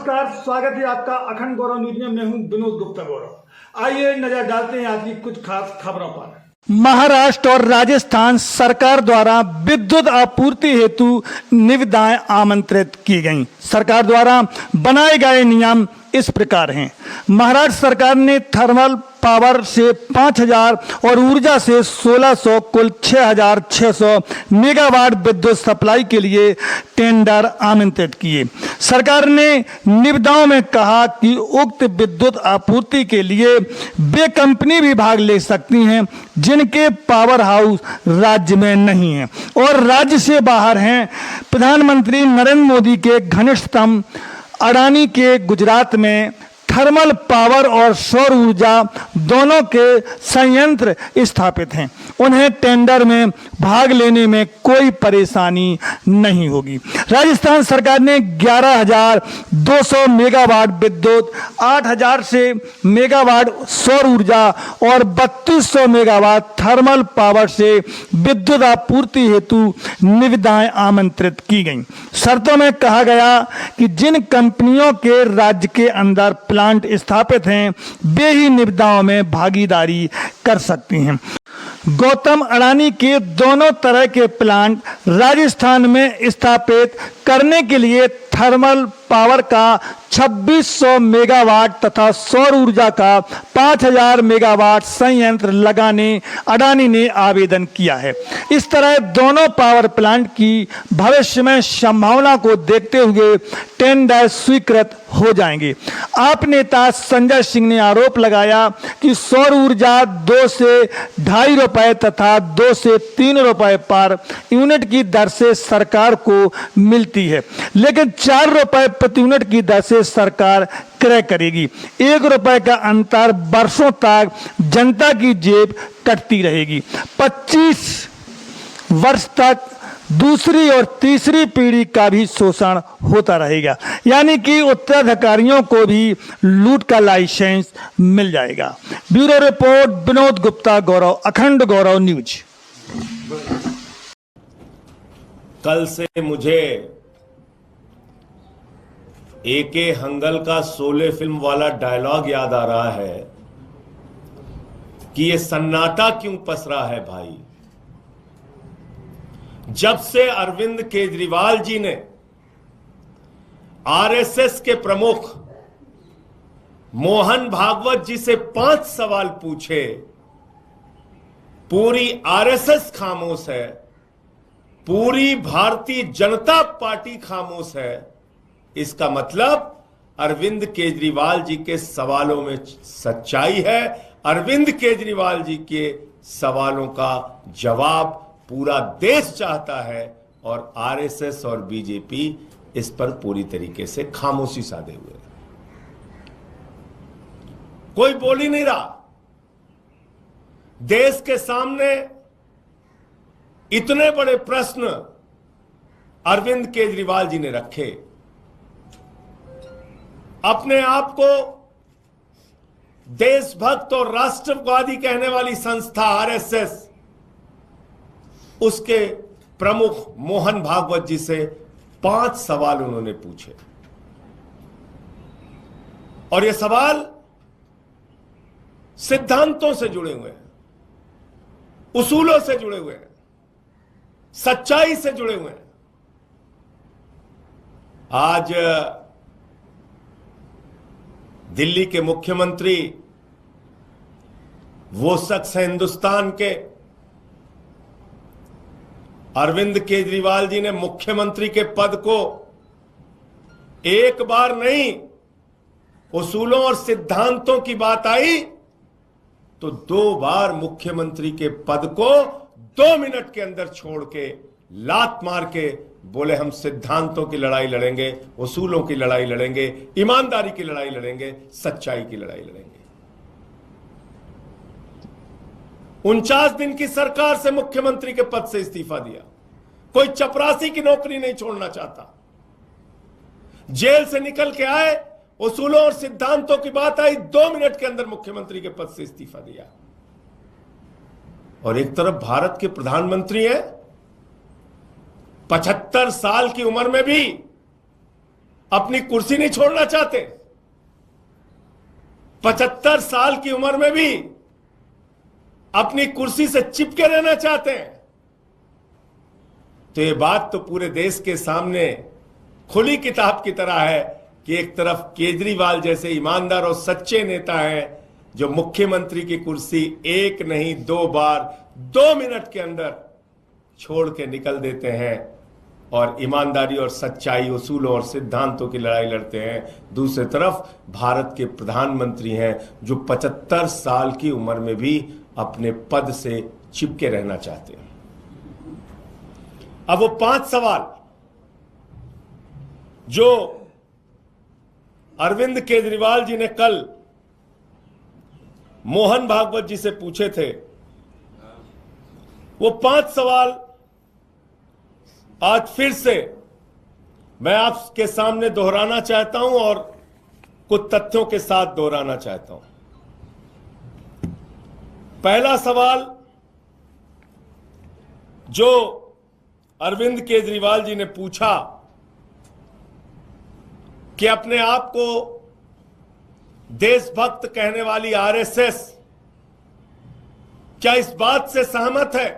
नमस्कार, स्वागत है आपका अखंड गौरव न्यूज में। मैं हूं विनोद गुप्ता गौरव। आइए नजर डालते हैं आज की कुछ खास खबरों पर। महाराष्ट्र और राजस्थान सरकार द्वारा विद्युत आपूर्ति हेतु निविदाएं आमंत्रित की गईं। सरकार द्वारा बनाए गए नियम इस प्रकार हैं। महाराष्ट्र सरकार ने थर्मल पावर से 5000 और ऊर्जा से 1600 कुल 6600 मेगावाट विद्युत सप्लाई के लिए टेंडर आमंत्रित किए। सरकार ने निविदाओं में कहा कि उक्त विद्युत आपूर्ति के लिए वे कंपनी भी भाग ले सकती हैं जिनके पावर हाउस राज्य में नहीं है और राज्य से बाहर हैं। प्रधानमंत्री नरेंद्र मोदी के घनिष्ठतम अडानी के गुजरात में थर्मल पावर और सौर ऊर्जा दोनों के संयंत्र स्थापित हैं। उन्हें टेंडर में भाग लेने में कोई परेशानी नहीं होगी। राजस्थान सरकार ने 11200 मेगावाट विद्युत, 8000 से मेगावाट सौर ऊर्जा और 3200 मेगावाट थर्मल पावर से विद्युत आपूर्ति हेतु निविदाएं आमंत्रित की गईं। शर्तों में कहा गया कि जिन कंपनियों के राज्य के अंदर प्लांट स्थापित हैं वे ही निविदाओं में भागीदारी कर सकती हैं। गौतम अडानी के दोनों तरह के प्लांट राजस्थान में स्थापित करने के लिए थर्मल पावर का 2600 मेगावाट तथा सौर ऊर्जा का 5000 मेगावाट संयंत्र लगाने अडानी ने आवेदन किया है। इस तरह दोनों पावर प्लांट की भविष्य में संभावना को देखते हुए टेंडर स्वीकृत हो जाएंगे। आप नेता संजय सिंह ने आरोप लगाया कि सौर ऊर्जा 2 से 2.5 रुपए तथा 2 से 3 रुपए पर यूनिट की दर से सरकार को मिलती है, लेकिन 4 रुपए प्रति यूनिट की दर से सरकार क्रय करेगी। 1 रुपए का अंतर वर्षों तक जनता की जेब कटती रहेगी। 25 वर्ष तक दूसरी और तीसरी पीढ़ी का भी शोषण होता रहेगा, यानी कि उत्तराधिकारियों को भी लूट का लाइसेंस मिल जाएगा। ब्यूरो रिपोर्ट, विनोद गुप्ता गौरव, अखंड गौरव न्यूज। कल से मुझे एके हंगल का शोले फिल्म वाला डायलॉग याद आ रहा है कि ये सन्नाटा क्यों पसरा है भाई। जब से अरविंद केजरीवाल जी ने आरएसएस के प्रमुख मोहन भागवत जी से 5 सवाल पूछे, पूरी आरएसएस खामोश है, पूरी भारतीय जनता पार्टी खामोश है। इसका मतलब अरविंद केजरीवाल जी के सवालों में सच्चाई है। अरविंद केजरीवाल जी के सवालों का जवाब पूरा देश चाहता है और आरएसएस और बीजेपी इस पर पूरी तरीके से खामोशी साधे हुए है। कोई बोल ही नहीं रहा। देश के सामने इतने बड़े प्रश्न अरविंद केजरीवाल जी ने रखे। अपने आप को देशभक्त और राष्ट्रवादी कहने वाली संस्था आरएसएस, उसके प्रमुख मोहन भागवत जी से 5 सवाल उन्होंने पूछे और ये सवाल सिद्धांतों से जुड़े हुए हैं, उसूलों से जुड़े हुए हैं, सच्चाई से जुड़े हुए हैं। आज दिल्ली के मुख्यमंत्री वो शख्स हैं हिंदुस्तान के। अरविंद केजरीवाल जी ने मुख्यमंत्री के पद को एक बार नहीं, उसूलों और सिद्धांतों की बात आई तो 2 बार मुख्यमंत्री के पद को 2 मिनट के अंदर छोड़ के लात मार के बोले हम सिद्धांतों की लड़ाई लड़ेंगे, उसूलों की लड़ाई लड़ेंगे, ईमानदारी की लड़ाई लड़ेंगे, सच्चाई की लड़ाई लड़ेंगे। 49 दिन की सरकार से मुख्यमंत्री के पद से इस्तीफा दिया। कोई चपरासी की नौकरी नहीं छोड़ना चाहता। जेल से निकल के आए, उसूलों और सिद्धांतों की बात आई, 2 मिनट के अंदर मुख्यमंत्री के पद से इस्तीफा दिया। और एक तरफ भारत के प्रधानमंत्री हैं, 75 साल की उम्र में भी अपनी कुर्सी नहीं छोड़ना चाहते। 75 साल की उम्र में भी अपनी कुर्सी से चिपके रहना चाहते हैं। तो यह बात तो पूरे देश के सामने खुली किताब की तरह है कि एक तरफ केजरीवाल जैसे ईमानदार और सच्चे नेता हैं जो मुख्यमंत्री की कुर्सी एक नहीं 2 बार 2 मिनट के अंदर छोड़ के निकल देते हैं और ईमानदारी और सच्चाई, उसूलों और सिद्धांतों की लड़ाई लड़ते हैं। दूसरी तरफ भारत के प्रधानमंत्री हैं जो 75 साल की उम्र में भी अपने पद से चिपके रहना चाहते हैं। अब वो 5 सवाल जो अरविंद केजरीवाल जी ने कल मोहन भागवत जी से पूछे थे, वो 5 सवाल आज फिर से मैं आपके सामने दोहराना चाहता हूं और कुछ तथ्यों के साथ दोहराना चाहता हूं। पहला सवाल जो अरविंद केजरीवाल जी ने पूछा कि अपने आप को देशभक्त कहने वाली आरएसएस क्या इस बात से सहमत है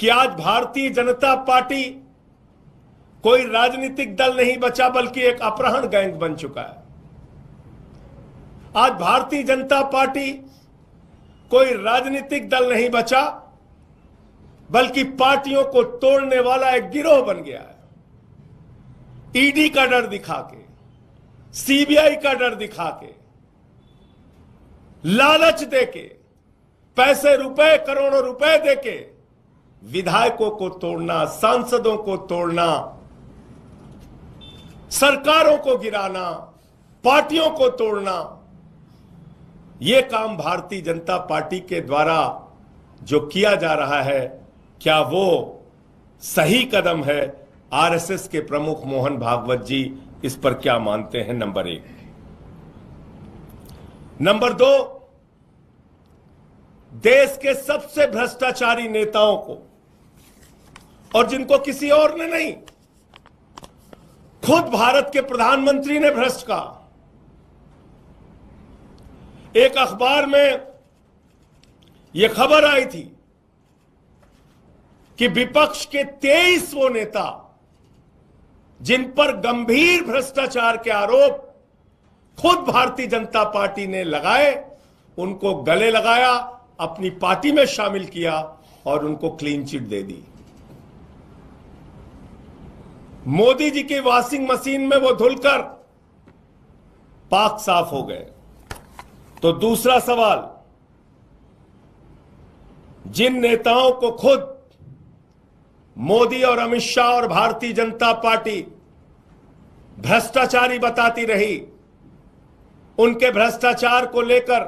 कि आज भारतीय जनता पार्टी कोई राजनीतिक दल नहीं बचा बल्कि एक अपहरण गैंग बन चुका है। आज भारतीय जनता पार्टी कोई राजनीतिक दल नहीं बचा बल्कि पार्टियों को तोड़ने वाला एक गिरोह बन गया है। ईडी का डर दिखा के, सीबीआई का डर दिखा के, लालच देके, पैसे रुपए करोड़ों रुपए देके विधायकों को तोड़ना, सांसदों को तोड़ना, सरकारों को गिराना, पार्टियों को तोड़ना, यह काम भारतीय जनता पार्टी के द्वारा जो किया जा रहा है, क्या वो सही कदम है? आरएसएस के प्रमुख मोहन भागवत जी इस पर क्या मानते हैं? नंबर 1। नंबर 2, देश के सबसे भ्रष्टाचारी नेताओं को, और जिनको किसी और ने नहीं, खुद भारत के प्रधानमंत्री ने भ्रष्ट कहा। एक अखबार में यह खबर आई थी कि विपक्ष के 23 वो नेता जिन पर गंभीर भ्रष्टाचार के आरोप खुद भारतीय जनता पार्टी ने लगाए, उनको गले लगाया, अपनी पार्टी में शामिल किया और उनको क्लीन चिट दे दी। मोदी जी की वॉशिंग मशीन में वो धुलकर पाक साफ हो गए। तो दूसरा सवाल, जिन नेताओं को खुद मोदी और अमित शाह और भारतीय जनता पार्टी भ्रष्टाचारी बताती रही, उनके भ्रष्टाचार को लेकर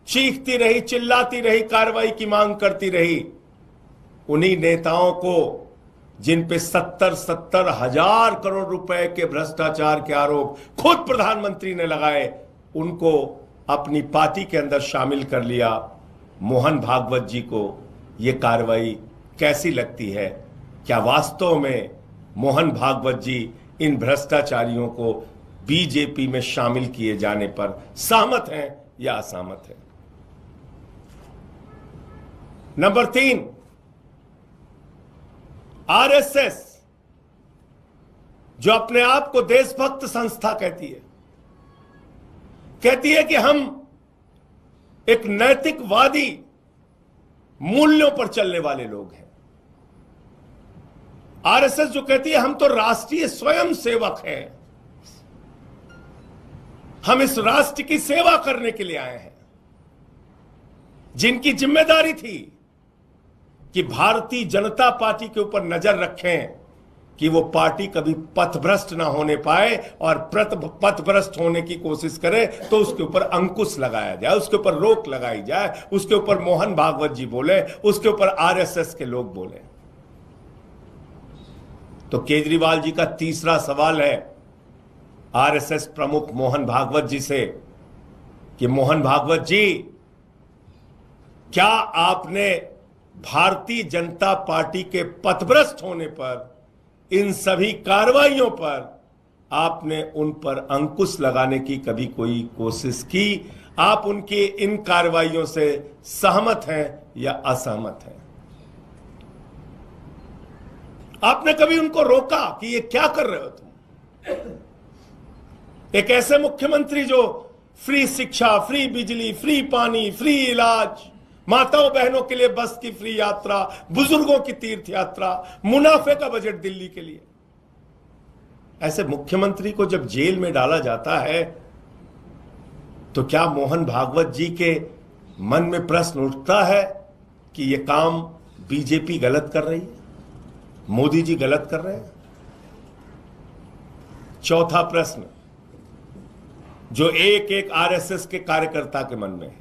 चीखती रही, चिल्लाती रही, कार्रवाई की मांग करती रही, उन्हीं नेताओं को जिन पे 70 हजार करोड़ रुपए के भ्रष्टाचार के आरोप खुद प्रधानमंत्री ने लगाए, उनको अपनी पार्टी के अंदर शामिल कर लिया। मोहन भागवत जी को यह कार्रवाई कैसी लगती है? क्या वास्तव में मोहन भागवत जी इन भ्रष्टाचारियों को बीजेपी में शामिल किए जाने पर सहमत हैं या असहमत हैं? नंबर 3, आरएसएस जो अपने आप को देशभक्त संस्था कहती है कि हम एक नैतिकवादी मूल्यों पर चलने वाले लोग हैं। आरएसएस जो कहती है हम तो राष्ट्रीय स्वयं सेवक हैं, हम इस राष्ट्र की सेवा करने के लिए आए हैं, जिनकी जिम्मेदारी थी कि भारतीय जनता पार्टी के ऊपर नजर रखें कि वो पार्टी कभी पथभ्रष्ट ना होने पाए, और पथभ्रष्ट होने की कोशिश करे तो उसके ऊपर अंकुश लगाया जाए, उसके ऊपर रोक लगाई जाए, उसके ऊपर मोहन भागवत जी बोले, उसके ऊपर आरएसएस के लोग बोले। तो केजरीवाल जी का तीसरा सवाल है आरएसएस प्रमुख मोहन भागवत जी से कि मोहन भागवत जी, क्या आपने भारतीय जनता पार्टी के पथभ्रष्ट होने पर इन सभी कार्रवाइयों पर आपने उन पर अंकुश लगाने की कभी कोई कोशिश की? आप उनकी इन कार्रवाइयों से सहमत हैं या असहमत हैं? आपने कभी उनको रोका कि ये क्या कर रहे हो तुम? एक ऐसे मुख्यमंत्री जो फ्री शिक्षा, फ्री बिजली, फ्री पानी, फ्री इलाज, माताओं बहनों के लिए बस की फ्री यात्रा, बुजुर्गों की तीर्थ यात्रा, मुनाफे का बजट दिल्ली के लिए, ऐसे मुख्यमंत्री को जब जेल में डाला जाता है तो क्या मोहन भागवत जी के मन में प्रश्न उठता है कि यह काम बीजेपी गलत कर रही है, मोदी जी गलत कर रहे हैं? चौथा प्रश्न जो एक एक आरएसएस के कार्यकर्ता के मन में है,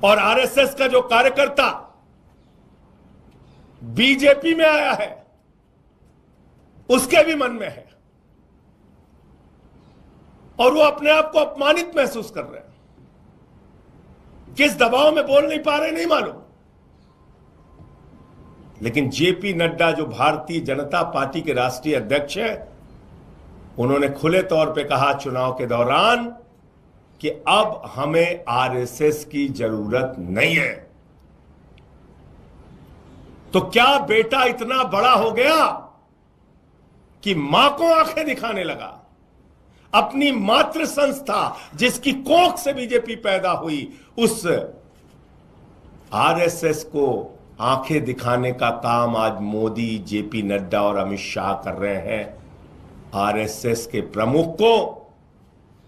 और आरएसएस का जो कार्यकर्ता बीजेपी में आया है उसके भी मन में है, और वो अपने आप को अपमानित महसूस कर रहे हैं। किस दबाव में बोल नहीं पा रहे नहीं मालूम, लेकिन जेपी नड्डा जो भारतीय जनता पार्टी के राष्ट्रीय अध्यक्ष हैं, उन्होंने खुले तौर पे कहा चुनाव के दौरान कि अब हमें आरएसएस की जरूरत नहीं है। तो क्या बेटा इतना बड़ा हो गया कि मां को आंखें दिखाने लगा? अपनी मातृ संस्था जिसकी कोख से बीजेपी पैदा हुई, उस आरएसएस को आंखें दिखाने का काम आज मोदी, जेपी नड्डा और अमित शाह कर रहे हैं। आरएसएस के प्रमुख को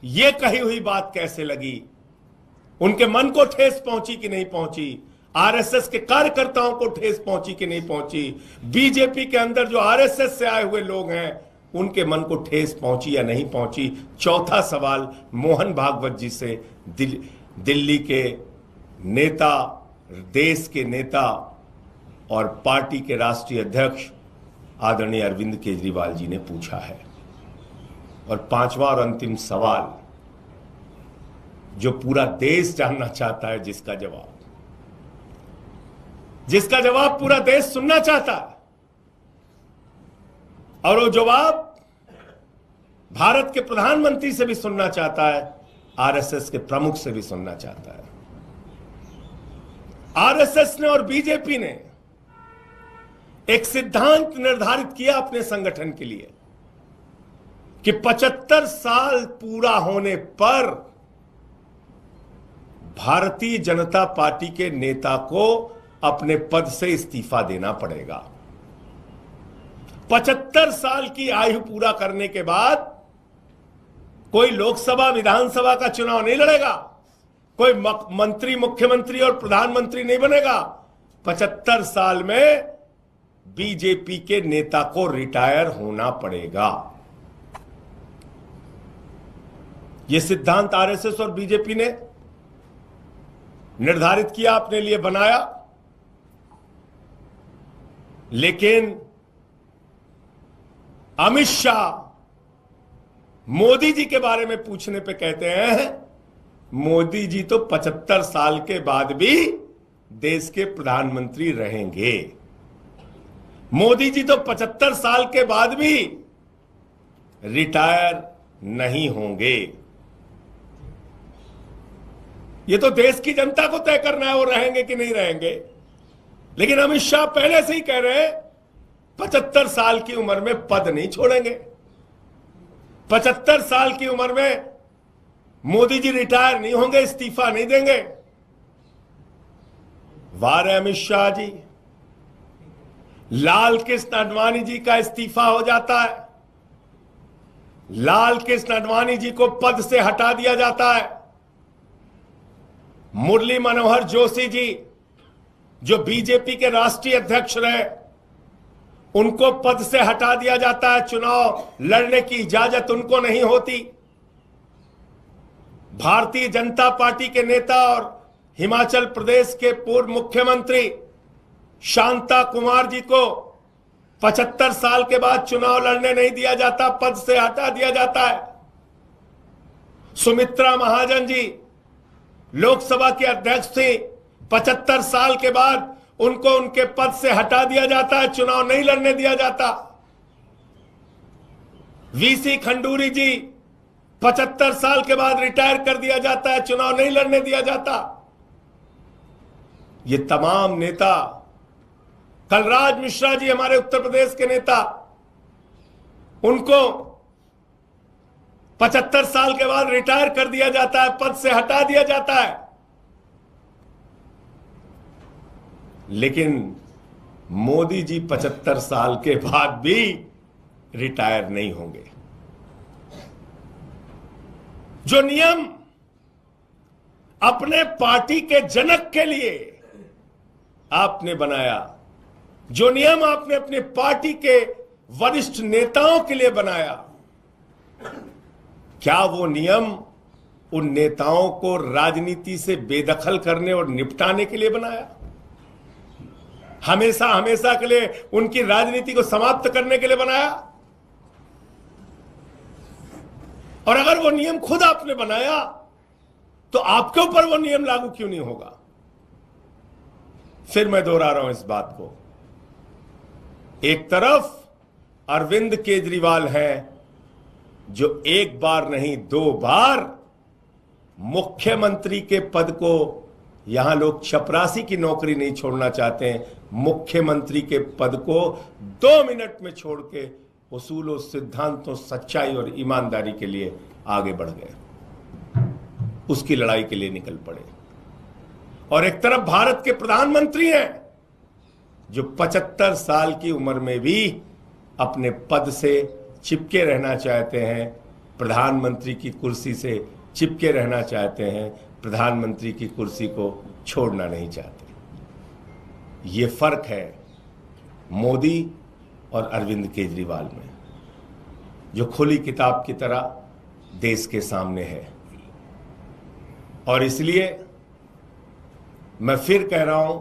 यह कही हुई बात कैसे लगी? उनके मन को ठेस पहुंची कि नहीं पहुंची? आरएसएस के कार्यकर्ताओं को ठेस पहुंची कि नहीं पहुंची? बीजेपी के अंदर जो आरएसएस से आए हुए लोग हैं उनके मन को ठेस पहुंची या नहीं पहुंची? चौथा सवाल मोहन भागवत जी से दिल्ली के नेता, देश के नेता और पार्टी के राष्ट्रीय अध्यक्ष आदरणीय अरविंद केजरीवाल जी ने पूछा है। और पांचवा और अंतिम सवाल जो पूरा देश जानना चाहता है, जिसका जवाब पूरा देश सुनना चाहता है, और वो जवाब भारत के प्रधानमंत्री से भी सुनना चाहता है, आरएसएस के प्रमुख से भी सुनना चाहता है। आरएसएस ने और बीजेपी ने एक सिद्धांत निर्धारित किया अपने संगठन के लिए कि 75 साल पूरा होने पर भारतीय जनता पार्टी के नेता को अपने पद से इस्तीफा देना पड़ेगा। 75 साल की आयु पूरा करने के बाद कोई लोकसभा, विधानसभा का चुनाव नहीं लड़ेगा, कोई मंत्री, मुख्यमंत्री और प्रधानमंत्री नहीं बनेगा। 75 साल में बीजेपी के नेता को रिटायर होना पड़ेगा। यह सिद्धांत आरएसएस और बीजेपी ने निर्धारित किया, अपने लिए बनाया, लेकिन अमित शाह मोदी जी के बारे में पूछने पे कहते हैं मोदी जी तो 75 साल के बाद भी देश के प्रधानमंत्री रहेंगे। मोदी जी तो 75 साल के बाद भी रिटायर नहीं होंगे। ये तो देश की जनता को तय करना है वो रहेंगे कि नहीं रहेंगे, लेकिन अमित शाह पहले से ही कह रहे हैं 75 साल की उम्र में पद नहीं छोड़ेंगे। 75 साल की उम्र में मोदी जी रिटायर नहीं होंगे, इस्तीफा नहीं देंगे। वाह रे अमित शाह जी, लाल कृष्ण आडवाणी जी का इस्तीफा हो जाता है, लाल कृष्ण आडवाणी जी को पद से हटा दिया जाता है। मुरली मनोहर जोशी जी जो बीजेपी के राष्ट्रीय अध्यक्ष रहे, उनको पद से हटा दिया जाता है, चुनाव लड़ने की इजाजत उनको नहीं होती। भारतीय जनता पार्टी के नेता और हिमाचल प्रदेश के पूर्व मुख्यमंत्री शांता कुमार जी को 75 साल के बाद चुनाव लड़ने नहीं दिया जाता, पद से हटा दिया जाता है। सुमित्रा महाजन जी लोकसभा के अध्यक्ष थे, 75 साल के बाद उनको उनके पद से हटा दिया जाता है, चुनाव नहीं लड़ने दिया जाता। वीसी खंडूरी जी 75 साल के बाद रिटायर कर दिया जाता है, चुनाव नहीं लड़ने दिया जाता। ये तमाम नेता, कलराज मिश्रा जी हमारे उत्तर प्रदेश के नेता, उनको 75 साल के बाद रिटायर कर दिया जाता है, पद से हटा दिया जाता है। लेकिन मोदी जी 75 साल के बाद भी रिटायर नहीं होंगे। जो नियम अपने पार्टी के जनक के लिए आपने बनाया, जो नियम आपने अपने पार्टी के वरिष्ठ नेताओं के लिए बनाया, क्या वो नियम उन नेताओं को राजनीति से बेदखल करने और निपटाने के लिए बनाया? हमेशा हमेशा के लिए उनकी राजनीति को समाप्त करने के लिए बनाया? और अगर वो नियम खुद आपने बनाया तो आपके ऊपर वो नियम लागू क्यों नहीं होगा? फिर मैं दोहरा रहा हूं इस बात को। एक तरफ अरविंद केजरीवाल है जो एक बार नहीं 2 बार मुख्यमंत्री के पद को, यहां लोग चपरासी की नौकरी नहीं छोड़ना चाहते हैं, मुख्यमंत्री के पद को 2 मिनट में छोड़ के उसूलों, सिद्धांतों, सच्चाई और ईमानदारी के लिए आगे बढ़ गए, उसकी लड़ाई के लिए निकल पड़े। और एक तरफ भारत के प्रधानमंत्री हैं जो 75 साल की उम्र में भी अपने पद से चिपके रहना चाहते हैं, प्रधानमंत्री की कुर्सी से चिपके रहना चाहते हैं, प्रधानमंत्री की कुर्सी को छोड़ना नहीं चाहते। ये फर्क है मोदी और अरविंद केजरीवाल में, जो खुली किताब की तरह देश के सामने है। और इसलिए मैं फिर कह रहा हूं,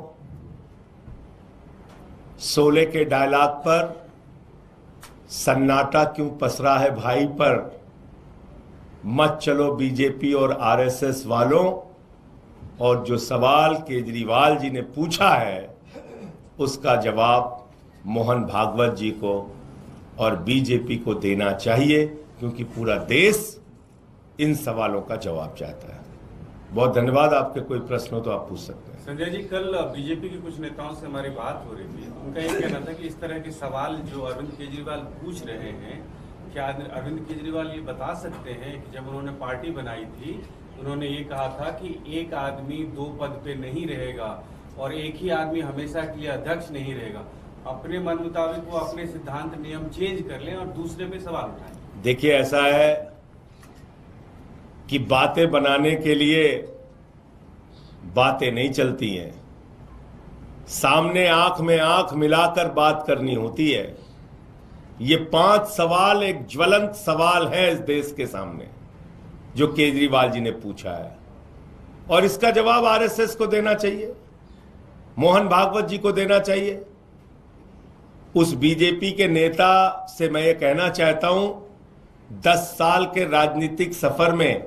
शोले के डायलॉग पर सन्नाटा क्यों पसरा है भाई पर, मत चलो बीजेपी और आरएसएस वालों। और जो सवाल केजरीवाल जी ने पूछा है उसका जवाब मोहन भागवत जी को और बीजेपी को देना चाहिए, क्योंकि पूरा देश इन सवालों का जवाब चाहता है। बहुत धन्यवाद। आपके कोई प्रश्न हो तो आप पूछ सकते हैं। संजय जी, कल बीजेपी के कुछ नेताओं से हमारी बात हो रही थी, उनका ये कहना था कि इस तरह के सवाल जो अरविंद केजरीवाल पूछ रहे हैं, क्या अरविंद केजरीवाल ये बता सकते हैं कि जब उन्होंने पार्टी बनाई थी उन्होंने ये कहा था कि एक आदमी 2 पद पे नहीं रहेगा और एक ही आदमी हमेशा के लिए अध्यक्ष नहीं रहेगा। अपने मन मुताबिक वो अपने सिद्धांत नियम चेंज कर लें और दूसरे पे सवाल उठाएं। देखिए, ऐसा है कि बातें बनाने के लिए बातें नहीं चलती हैं, सामने आंख में आंख मिलाकर बात करनी होती है। ये 5 सवाल एक ज्वलंत सवाल है इस देश के सामने जो केजरीवाल जी ने पूछा है, और इसका जवाब आरएसएस को देना चाहिए, मोहन भागवत जी को देना चाहिए। उस बीजेपी के नेता से मैं ये कहना चाहता हूं, 10 साल के राजनीतिक सफर में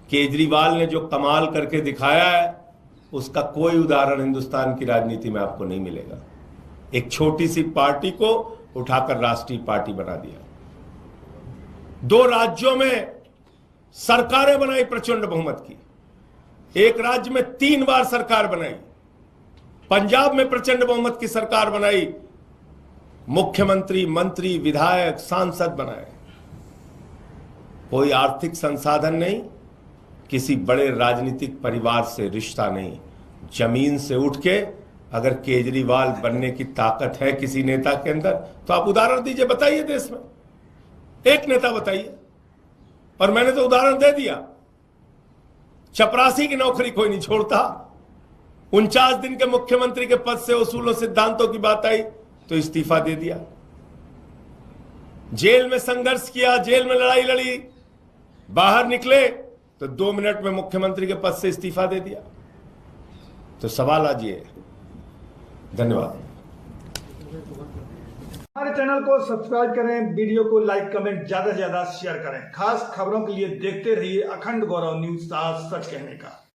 केजरीवाल ने जो कमाल करके दिखाया है उसका कोई उदाहरण हिंदुस्तान की राजनीति में आपको नहीं मिलेगा। एक छोटी सी पार्टी को उठाकर राष्ट्रीय पार्टी बना दिया, 2 राज्यों में सरकारें बनाई प्रचंड बहुमत की, एक राज्य में 3 बार सरकार बनाई, पंजाब में प्रचंड बहुमत की सरकार बनाई, मुख्यमंत्री, मंत्री, विधायक, सांसद बनाए। कोई आर्थिक संसाधन नहीं, किसी बड़े राजनीतिक परिवार से रिश्ता नहीं, जमीन से उठ के अगर केजरीवाल बनने की ताकत है किसी नेता के अंदर तो आप उदाहरण दीजिए, बताइए देश में एक नेता बताइए। और मैंने तो उदाहरण दे दिया, चपरासी की नौकरी कोई नहीं छोड़ता। 49 दिन के मुख्यमंत्री के पद से उसूलों सिद्धांतों की बात आई तो इस्तीफा दे दिया। जेल में संघर्ष किया, जेल में लड़ाई लड़ी, बाहर निकले तो 2 मिनट में मुख्यमंत्री के पद से इस्तीफा दे दिया। तो सवाल आज ये। धन्यवाद। हमारे चैनल को सब्सक्राइब करें, वीडियो को लाइक, कमेंट ज्यादा से ज्यादा शेयर करें। खास खबरों के लिए देखते रहिए अखंड गौरव न्यूज, साथ सच कहने का।